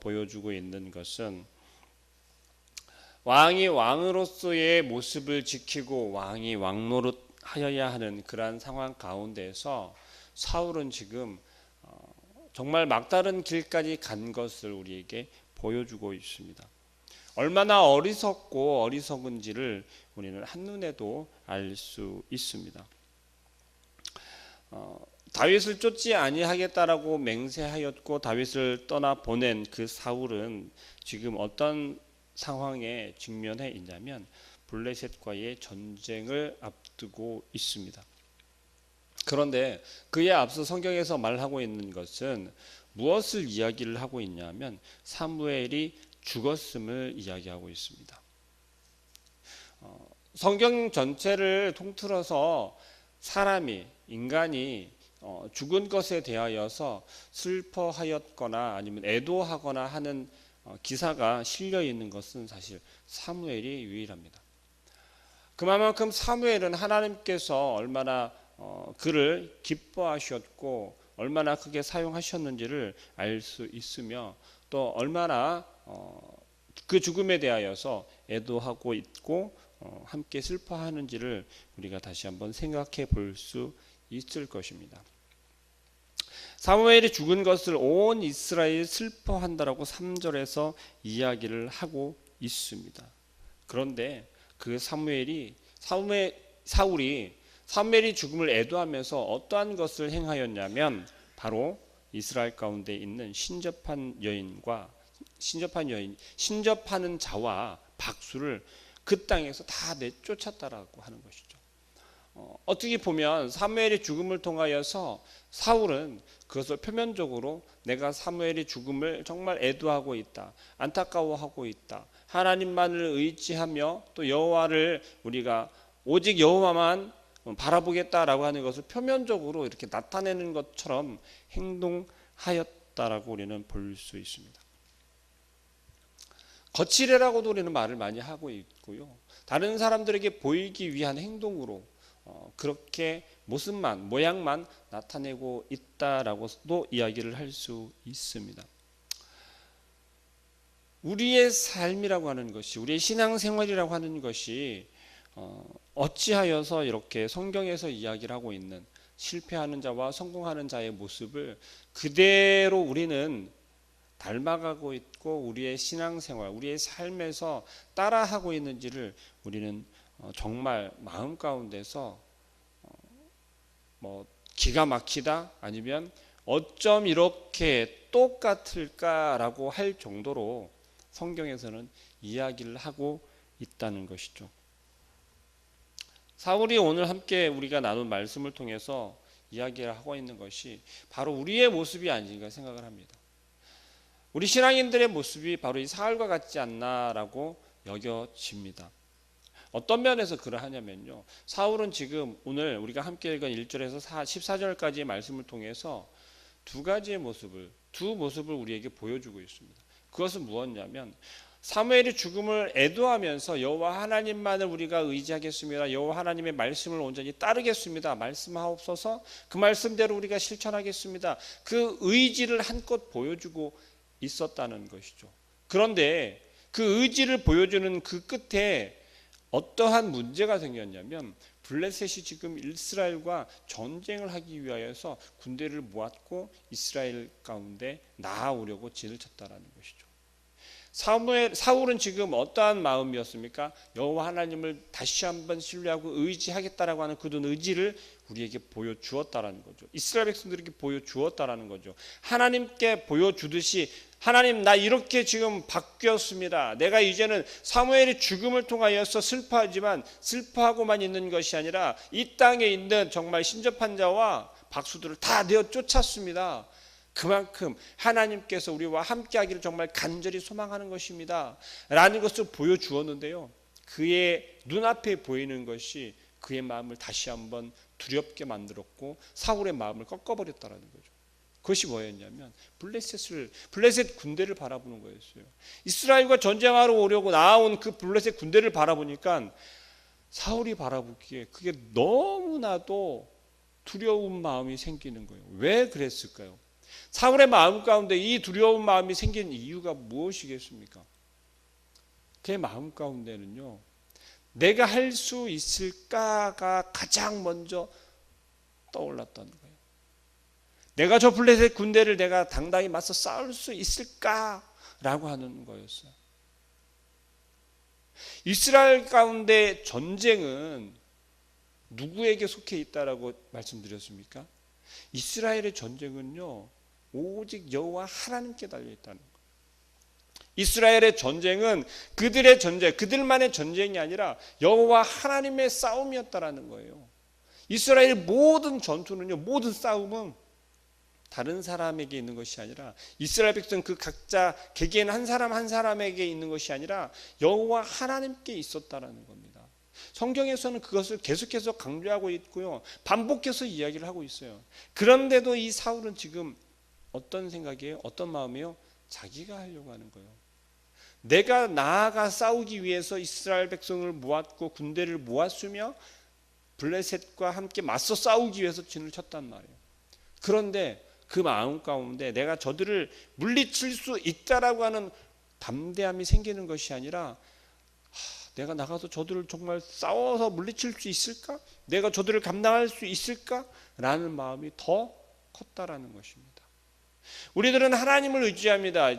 보여주고 있는 것은 왕이 왕으로서의 모습을 지키고 왕이 왕노릇 하여야 하는 그러한 상황 가운데서 사울은 지금 정말 막다른 길까지 간 것을 우리에게 보여주고 있습니다. 얼마나 어리석고 어리석은지를 우리는 한눈에도 알 수 있습니다. 다윗을 쫓지 아니하겠다라고 맹세하였고 다윗을 떠나 보낸 그 사울은 지금 어떤 상황에 직면해 있냐면 블레셋과의 전쟁을 앞두고 있습니다. 그런데 그에 앞서 성경에서 말하고 있는 것은 무엇을 이야기를 하고 있냐면 사무엘이 죽었음을 이야기하고 있습니다. 성경 전체를 통틀어서 사람이 인간이 죽은 것에 대하여서 슬퍼하였거나 아니면 애도하거나 하는 기사가 실려 있는 것은 사실 사무엘이 유일합니다. 그만큼 사무엘은 하나님께서 얼마나 그를 기뻐하셨고 얼마나 크게 사용하셨는지를 알 수 있으며 또 얼마나 그 죽음에 대하여서 애도하고 있고 함께 슬퍼하는지를 우리가 다시 한번 생각해 볼 수 있을 것입니다. 사무엘이 죽은 것을 온 이스라엘이 슬퍼한다라고 3절에서 이야기를 하고 있습니다. 그런데 그 사울이 사무엘이 죽음을 애도하면서 어떠한 것을 행하였냐면 바로 이스라엘 가운데 있는 신접하는 자와 박수를 그 땅에서 다 내쫓았다라고 하는 것이죠. 어떻게 보면 사무엘의 죽음을 통하여서 사울은 그것을 표면적으로 내가 사무엘의 죽음을 정말 애도하고 있다, 안타까워하고 있다, 하나님만을 의지하며 또 여호와를 우리가 오직 여호와만 바라보겠다라고 하는 것을 표면적으로 이렇게 나타내는 것처럼 행동하였다라고 우리는 볼 수 있습니다. 거칠애라고도 우리는 말을 많이 하고 있고요. 다른 사람들에게 보이기 위한 행동으로 그렇게 모양만 나타내고 있다라고도 이야기를 할 수 있습니다. 우리의 삶이라고 하는 것이, 우리의 신앙생활이라고 하는 것이 어찌하여서 이렇게 성경에서 이야기를 하고 있는 실패하는 자와 성공하는 자의 모습을 그대로 우리는 닮아가고 있고 우리의 신앙생활, 우리의 삶에서 따라하고 있는지를 우리는 정말 마음 가운데서 기가 막히다 아니면 어쩜 이렇게 똑같을까라고 할 정도로 성경에서는 이야기를 하고 있다는 것이죠. 사울이 오늘 함께 우리가 나눈 말씀을 통해서 이야기를 하고 있는 것이 바로 우리의 모습이 아닌가 생각을 합니다. 우리 신앙인들의 모습이 바로 이 사울과 같지 않나라고 여겨집니다. 어떤 면에서 그러하냐면요, 사울은 지금 오늘 우리가 함께 읽은 1절에서 14절까지의 말씀을 통해서 두 모습을 우리에게 보여주고 있습니다. 그것은 무엇이냐면 사무엘이 죽음을 애도하면서 여호와 하나님만을 우리가 의지하겠습니다, 여호와 하나님의 말씀을 온전히 따르겠습니다, 말씀하옵소서, 그 말씀대로 우리가 실천하겠습니다, 그 의지를 한껏 보여주고 있었다는 것이죠. 그런데 그 의지를 보여주는 그 끝에 어떠한 문제가 생겼냐면 블레셋이 지금 이스라엘과 전쟁을 하기 위하여서 군대를 모았고 이스라엘 가운데 나아오려고 진을 쳤다라는 것이죠. 사울은 지금 어떠한 마음이었습니까? 여호와 하나님을 다시 한번 신뢰하고 의지하겠다라고 하는 그런 의지를 우리에게 보여주었다라는 거죠. 이스라엘 백성들에게 보여주었다라는 거죠. 하나님께 보여주듯이 하나님, 나 이렇게 지금 바뀌었습니다. 내가 이제는 사무엘의 죽음을 통하여서 슬퍼하지만 슬퍼하고만 있는 것이 아니라 이 땅에 있는 정말 신접한 자와 박수들을 다 내어 쫓았습니다. 그만큼 하나님께서 우리와 함께하기를 정말 간절히 소망하는 것입니다 라는 것을 보여주었는데요, 그의 눈앞에 보이는 것이 그의 마음을 다시 한번 두렵게 만들었고 사울의 마음을 꺾어버렸다는 거죠. 그것이 뭐였냐면 블레셋 군대를 바라보는 거였어요. 이스라엘과 전쟁하러 오려고 나온 그 블레셋 군대를 바라보니까 사울이 바라보기에 그게 너무나도 두려운 마음이 생기는 거예요. 왜 그랬을까요? 사울의 마음 가운데 이 두려운 마음이 생긴 이유가 무엇이겠습니까? 그의 마음 가운데는요, 내가 할 수 있을까가 가장 먼저 떠올랐던 거예요. 내가 저 블레셋 군대를 내가 당당히 맞서 싸울 수 있을까라고 하는 거였어요. 이스라엘 가운데 전쟁은 누구에게 속해 있다라고 말씀드렸습니까? 이스라엘의 전쟁은요, 오직 여호와 하나님께 달려 있다는 거예요. 이스라엘의 전쟁은 그들의 전쟁, 그들만의 전쟁이 아니라 여호와 하나님의 싸움이었다라는 거예요. 이스라엘의 모든 전투는요, 모든 싸움은 다른 사람에게 있는 것이 아니라, 이스라엘 백성 그 각자 개개인 한 사람 한 사람에게 있는 것이 아니라 여호와 하나님께 있었다라는 겁니다. 성경에서는 그것을 계속해서 강조하고 있고요, 반복해서 이야기를 하고 있어요. 그런데도 이 사울은 지금 어떤 생각이에요? 어떤 마음이에요? 자기가 하려고 하는 거예요. 내가 나아가 싸우기 위해서 이스라엘 백성을 모았고 군대를 모았으며 블레셋과 함께 맞서 싸우기 위해서 진을 쳤단 말이에요. 그런데 그 마음 가운데 내가 저들을 물리칠 수 있다라고 하는 담대함이 생기는 것이 아니라, 내가 나가서 저들을 정말 싸워서 물리칠 수 있을까? 내가 저들을 감당할 수 있을까? 라는 마음이 더 컸다라는 것입니다. 우리들은 하나님을 의지합니다.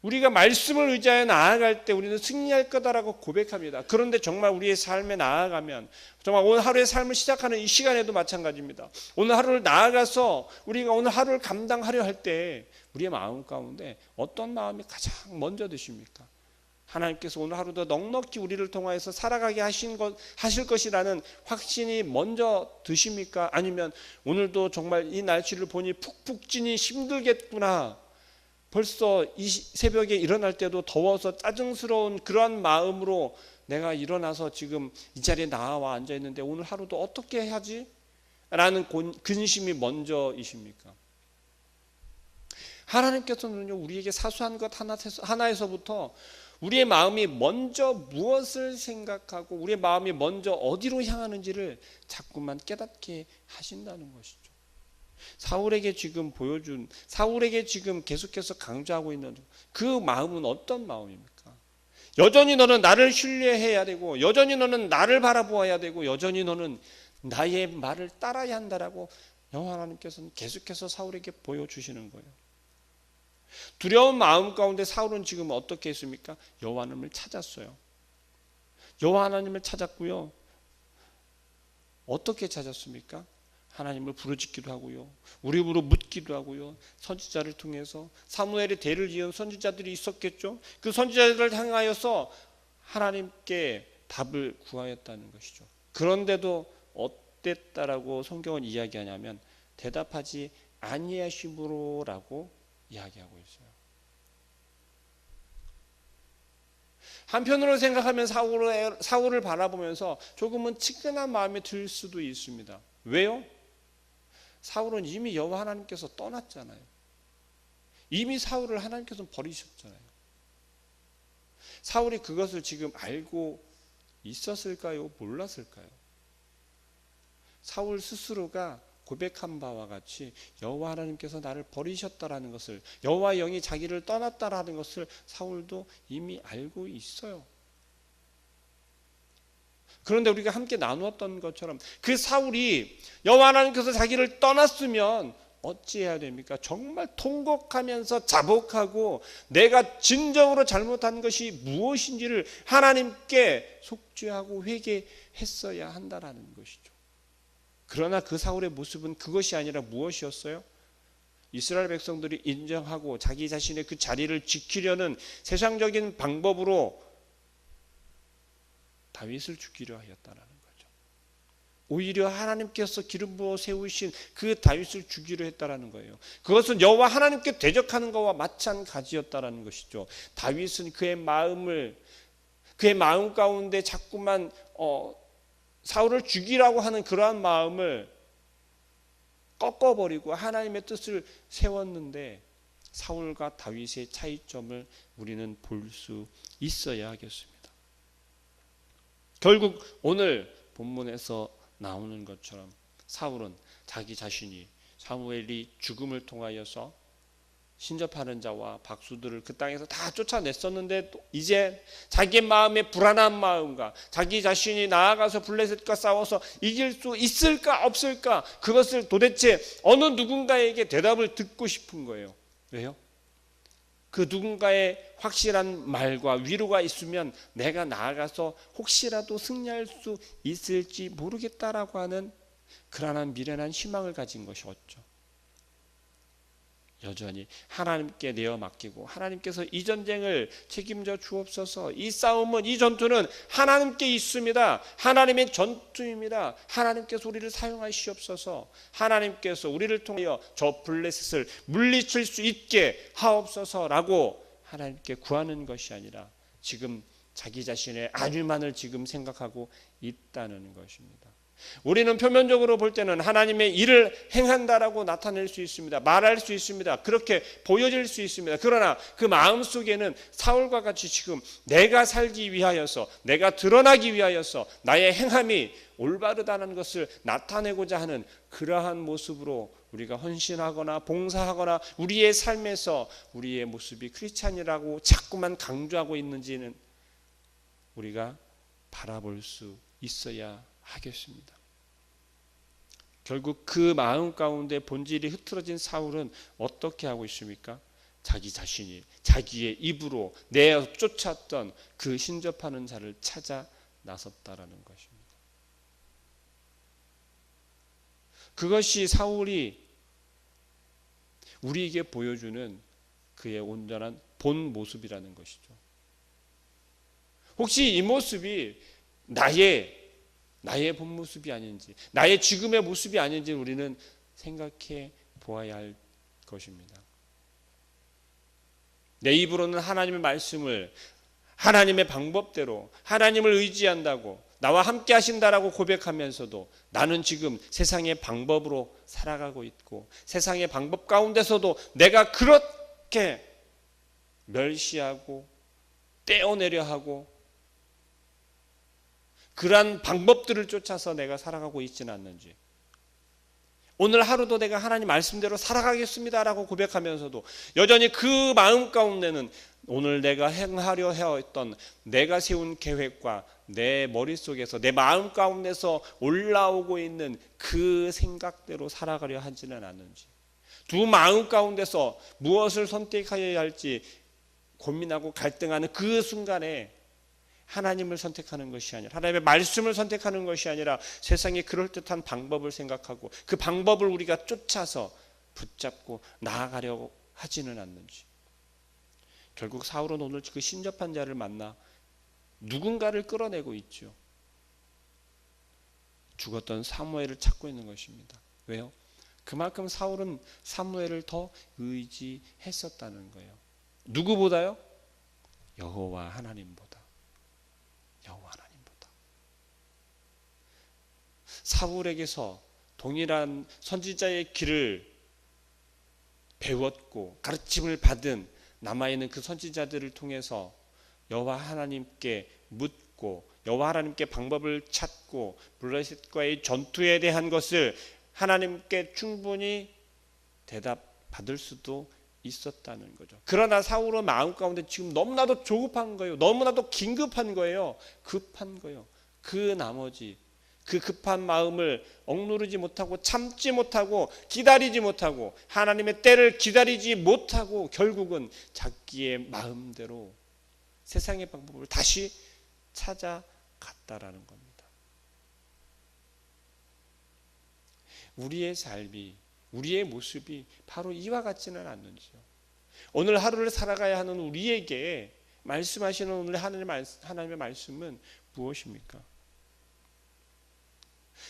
우리가 말씀을 의지하여 나아갈 때 우리는 승리할 거다라고 고백합니다. 그런데 정말 우리의 삶에 나아가면, 정말 오늘 하루의 삶을 시작하는 이 시간에도 마찬가지입니다. 오늘 하루를 나아가서 우리가 오늘 하루를 감당하려 할 때 우리의 마음 가운데 어떤 마음이 가장 먼저 드십니까? 하나님께서 오늘 하루도 넉넉히 우리를 통하여서 살아가게 하실 것이라는 확신이 먼저 드십니까? 아니면 오늘도 정말 이 날씨를 보니 푹푹 찌니 힘들겠구나, 벌써 이 새벽에 일어날 때도 더워서 짜증스러운 그러한 마음으로 내가 일어나서 지금 이 자리에 나와 앉아 있는데 오늘 하루도 어떻게 해야지? 라는 근심이 먼저이십니까? 하나님께서는요, 우리에게 사소한 것 하나에서부터 우리의 마음이 먼저 무엇을 생각하고 우리의 마음이 먼저 어디로 향하는지를 자꾸만 깨닫게 하신다는 것이죠. 사울에게 지금 보여준, 사울에게 지금 계속해서 강조하고 있는 그 마음은 어떤 마음입니까? 여전히 너는 나를 신뢰해야 되고, 여전히 너는 나를 바라보아야 되고, 여전히 너는 나의 말을 따라야 한다라고 여호와 하나님께서는 계속해서 사울에게 보여주시는 거예요. 두려운 마음 가운데 사울은 지금 어떻게 했습니까? 여호와 하나님을 찾았어요. 여호와 하나님을 찾았고요. 어떻게 찾았습니까? 하나님을 부르짖기도 하고요, 우리 입으로 묻기도 하고요, 선지자를 통해서 사무엘의 대를 이은 선지자들이 있었겠죠. 그 선지자들을 향하여서 하나님께 답을 구하였다는 것이죠. 그런데도 어땠다라고 성경은 이야기하냐면 대답하지 아니하심으로라고 이야기하고 있어요. 한편으로 생각하면 사울을 바라보면서 조금은 측은한 마음이 들 수도 있습니다. 왜요? 사울은 이미 여호와 하나님께서 떠났잖아요. 이미 사울을 하나님께서 버리셨잖아요. 사울이 그것을 지금 알고 있었을까요? 몰랐을까요? 사울 스스로가 고백한 바와 같이 여호와 하나님께서 나를 버리셨다라는 것을, 여호와의 영이 자기를 떠났다라는 것을 사울도 이미 알고 있어요. 그런데 우리가 함께 나누었던 것처럼 그 사울이 여호와 하나님께서 자기를 떠났으면 어찌해야 됩니까? 정말 통곡하면서 자복하고 내가 진정으로 잘못한 것이 무엇인지를 하나님께 속죄하고 회개했어야 한다라는 것이죠. 그러나 그 사울의 모습은 그것이 아니라 무엇이었어요? 이스라엘 백성들이 인정하고 자기 자신의 그 자리를 지키려는 세상적인 방법으로 다윗을 죽이려 하였다는 거죠. 오히려 하나님께서 기름 부어 세우신 그 다윗을 죽이려 했다는 거예요. 그것은 여호와 하나님께 대적하는 것과 마찬가지였다는 것이죠. 다윗은 그의 마음 가운데 자꾸만 사울을 죽이라고 하는 그러한 마음을 꺾어버리고 하나님의 뜻을 세웠는데, 사울과 다윗의 차이점을 우리는 볼 수 있어야 하겠습니다. 결국 오늘 본문에서 나오는 것처럼 사울은 자기 자신이 사무엘이 죽음을 통하여서 신접하는 자와 박수들을 그 땅에서 다 쫓아냈었는데 또 이제 자기 마음의 불안한 마음과 자기 자신이 나아가서 블레셋과 싸워서 이길 수 있을까 없을까, 그것을 도대체 어느 누군가에게 대답을 듣고 싶은 거예요. 왜요? 그 누군가의 확실한 말과 위로가 있으면 내가 나아가서 혹시라도 승리할 수 있을지 모르겠다라고 하는 그러한 미련한 희망을 가진 것이었죠. 여전히 하나님께 내어 맡기고 하나님께서 이 전쟁을 책임져 주옵소서, 이 싸움은, 이 전투는 하나님께 있습니다. 하나님의 전투입니다. 하나님께서 우리를 사용하시옵소서, 하나님께서 우리를 통하여 저 블레셋을 물리칠 수 있게 하옵소서라고 하나님께 구하는 것이 아니라 지금 자기 자신의 안위만을 지금 생각하고 있다는 것입니다. 우리는 표면적으로 볼 때는 하나님의 일을 행한다라고 나타낼 수 있습니다. 말할 수 있습니다. 그렇게 보여질 수 있습니다. 그러나 그 마음속에는 사울과 같이 지금 내가 살기 위하여서, 내가 드러나기 위하여서 나의 행함이 올바르다는 것을 나타내고자 하는 그러한 모습으로 우리가 헌신하거나 봉사하거나 우리의 삶에서 우리의 모습이 크리스찬이라고 자꾸만 강조하고 있는지는 우리가 바라볼 수 있어야 하겠습니다. 결국 그 마음 가운데 본질이 흐트러진 사울은 어떻게 하고 있습니까? 자기 자신이 자기의 입으로 내어 쫓았던 그 신접하는 자를 찾아 나섰다라는 것입니다. 그것이 사울이 우리에게 보여주는 그의 온전한 본 모습이라는 것이죠. 혹시 이 모습이 나의 본 모습이 아닌지, 나의 지금의 모습이 아닌지 우리는 생각해 보아야 할 것입니다. 내 입으로는 하나님의 말씀을 하나님의 방법대로 하나님을 의지한다고, 나와 함께 하신다라고 고백하면서도 나는 지금 세상의 방법으로 살아가고 있고, 세상의 방법 가운데서도 내가 그렇게 멸시하고 떼어내려 하고 그러한 방법들을 쫓아서 내가 살아가고 있지는 않는지, 오늘 하루도 내가 하나님 말씀대로 살아가겠습니다라고 고백하면서도 여전히 그 마음 가운데는 오늘 내가 행하려 해왔던 내가 세운 계획과 내 머릿속에서 내 마음 가운데서 올라오고 있는 그 생각대로 살아가려 하지는 않는지, 두 마음 가운데서 무엇을 선택해야 할지 고민하고 갈등하는 그 순간에 하나님을 선택하는 것이 아니라, 하나님의 말씀을 선택하는 것이 아니라 세상의 그럴듯한 방법을 생각하고 그 방법을 우리가 쫓아서 붙잡고 나아가려고 하지는 않는지. 결국 사울은 오늘 그 신접한 자를 만나 누군가를 끌어내고 있죠. 죽었던 사무엘을 찾고 있는 것입니다. 왜요? 그만큼 사울은 사무엘을 더 의지했었다는 거예요. 누구보다요? 여호와 하나님보다. 여호와 하나님보다. 사울에게서 동일한 선지자의 길을 배웠고 가르침을 받은 남아있는 그 선지자들을 통해서 여호와 하나님께 묻고 여호와 하나님께 방법을 찾고 블레셋과의 전투에 대한 것을 하나님께 충분히 대답받을 수도 있었다는 거죠. 그러나 사울은 마음 가운데 지금 너무나도 조급한 거예요. 너무나도 긴급한 거예요. 급한 거예요. 그 나머지 그 급한 마음을 억누르지 못하고 참지 못하고 기다리지 못하고 하나님의 때를 기다리지 못하고 결국은 자기의 마음대로 세상의 방법을 다시 찾아갔다라는 겁니다. 우리의 삶이, 우리의 모습이 바로 이와 같지는 않는지요. 오늘 하루를 살아가야 하는 우리에게 말씀하시는 오늘 하나님의 말씀은 무엇입니까?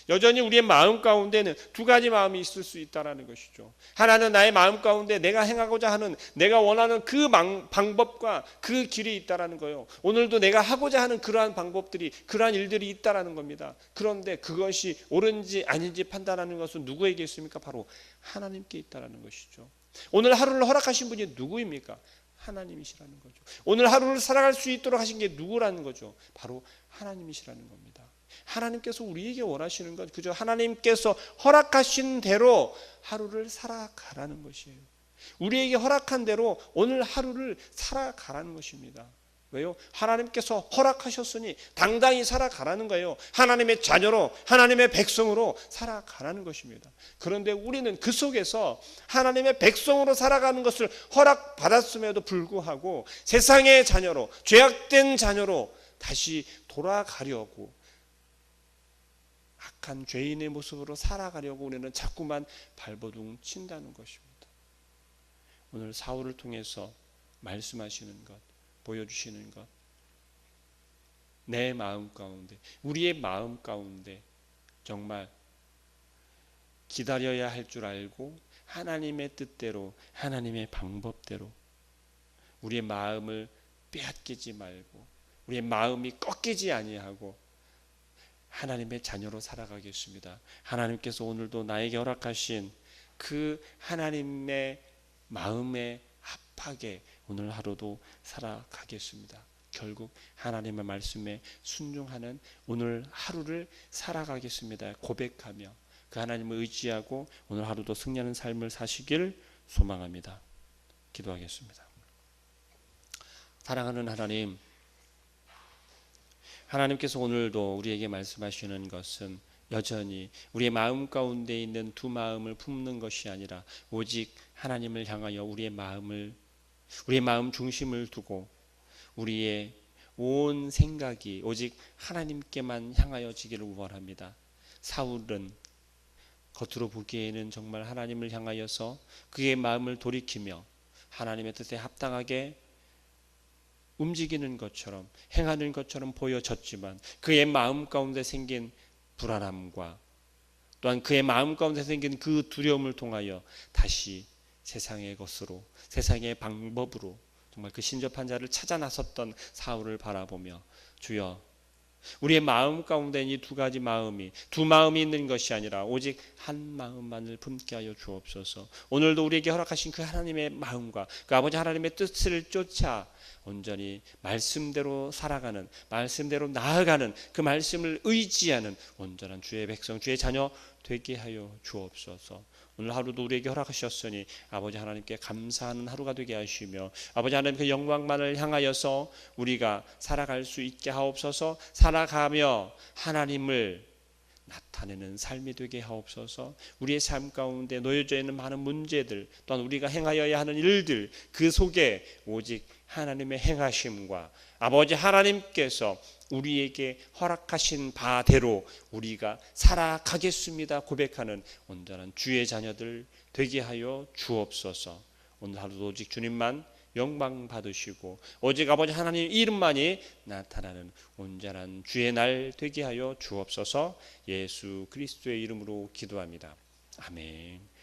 여전히 우리의 마음 가운데는 두 가지 마음이 있을 수 있다는 것이죠. 하나는 나의 마음 가운데 내가 행하고자 하는, 내가 원하는 그 방법과 그 길이 있다는 거예요. 오늘도 내가 하고자 하는 그러한 방법들이, 그러한 일들이 있다는 겁니다. 그런데 그것이 옳은지 아닌지 판단하는 것은 누구에게 있습니까? 바로 하나님께 있다는 것이죠. 오늘 하루를 허락하신 분이 누구입니까? 하나님이시라는 거죠. 오늘 하루를 살아갈 수 있도록 하신 게 누구라는 거죠? 바로 하나님이시라는 겁니다. 하나님께서 우리에게 원하시는 건 그저 하나님께서 허락하신 대로 하루를 살아가라는 것이에요. 우리에게 허락한 대로 오늘 하루를 살아가라는 것입니다. 왜요? 하나님께서 허락하셨으니 당당히 살아가라는 거예요. 하나님의 자녀로, 하나님의 백성으로 살아가라는 것입니다. 그런데 우리는 그 속에서 하나님의 백성으로 살아가는 것을 허락받았음에도 불구하고 세상의 자녀로, 죄악된 자녀로 다시 돌아가려고, 악한 죄인의 모습으로 살아가려고 우리는 자꾸만 발버둥 친다는 것입니다. 오늘 사울을 통해서 말씀하시는 것, 보여주시는 것, 내 마음 가운데, 우리의 마음 가운데 정말 기다려야 할 줄 알고 하나님의 뜻대로, 하나님의 방법대로 우리의 마음을 빼앗기지 말고 우리의 마음이 꺾이지 아니하고 하나님의 자녀로 살아가겠습니다. 하나님께서 오늘도 나에게 허락하신 그 하나님의 마음에 합하게 오늘 하루도 살아가겠습니다. 결국 하나님의 말씀에 순종하는 오늘 하루를 살아가겠습니다. 고백하며 그 하나님을 의지하고 오늘 하루도 승리하는 삶을 사시길 소망합니다. 기도하겠습니다. 사랑하는 하나님, 하나님께서 오늘도 우리에게 말씀하시는 것은 여전히 우리의 마음 가운데 있는 두 마음을 품는 것이 아니라 오직 하나님을 향하여 우리의 마음 중심을 두고 우리의 온 생각이 오직 하나님께만 향하여지기를 원합니다. 사울은 겉으로 보기에는 정말 하나님을 향하여서 그의 마음을 돌이키며 하나님의 뜻에 합당하게 움직이는 것처럼 행하는 것처럼 보여졌지만 그의 마음 가운데 생긴 불안함과 또한 그의 마음 가운데 생긴 그 두려움을 통하여 다시 세상의 것으로, 세상의 방법으로 정말 그 신접한 자를 찾아 나섰던 사울을 바라보며 주여, 우리의 마음 가운데 이 두 가지 마음이, 두 마음이 있는 것이 아니라 오직 한 마음만을 품게 하여 주옵소서. 오늘도 우리에게 허락하신 그 하나님의 마음과 그 아버지 하나님의 뜻을 쫓아 온전히 말씀대로 살아가는, 말씀대로 나아가는, 그 말씀을 의지하는 온전한 주의 백성, 주의 자녀 되게 하여 주옵소서. 오늘 하루도 우리에게 허락하셨으니 아버지 하나님께 감사하는 하루가 되게 하시며 아버지 하나님 그 영광만을 향하여서 우리가 살아갈 수 있게 하옵소서. 살아가며 하나님을 나타내는 삶이 되게 하옵소서. 우리의 삶 가운데 놓여져 있는 많은 문제들, 또한 우리가 행하여야 하는 일들, 그 속에 오직 하나님의 행하심과 아버지 하나님께서 우리에게 허락하신 바대로 우리가 살아가겠습니다 고백하는 온전한 주의 자녀들 되게 하여 주옵소서. 오늘 하루도 오직 주님만 영광 받으시고 오직 아버지 하나님 이름만이 나타나는 온전한 주의 날 되게 하여 주옵소서. 예수 그리스도의 이름으로 기도합니다. 아멘.